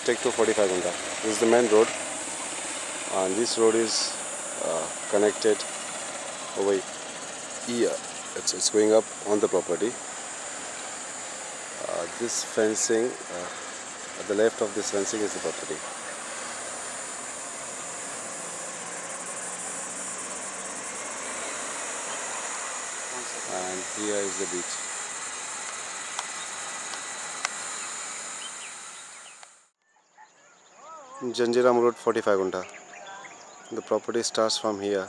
take to 45 Gunta. This is the main road, and this road is connected over here. It's going up on the property. This fencing, at the left of this fencing is the property. And here is the beach. Murud 45 Gunta. The property starts from here.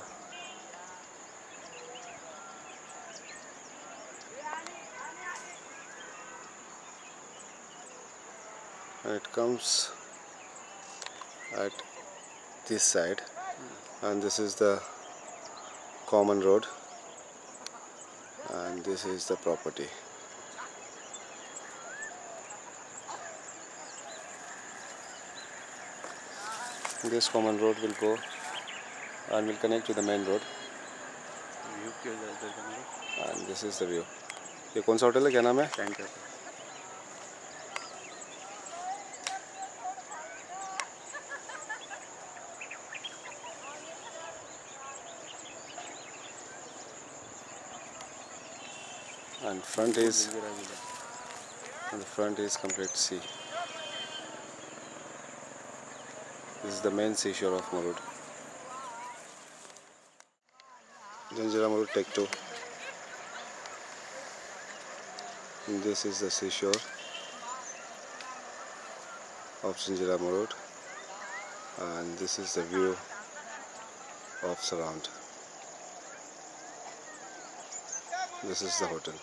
And it comes at this side, and this is the common road, and this is the property. This common road will go and will connect to the main road, and this is the view. ये कौन सा hotel है, क्या नाम है? And the front is complete sea. This is the main seashore of Murud. Murud take 2. This is the seashore of Murud, and this is the view of surround. This is the hotel.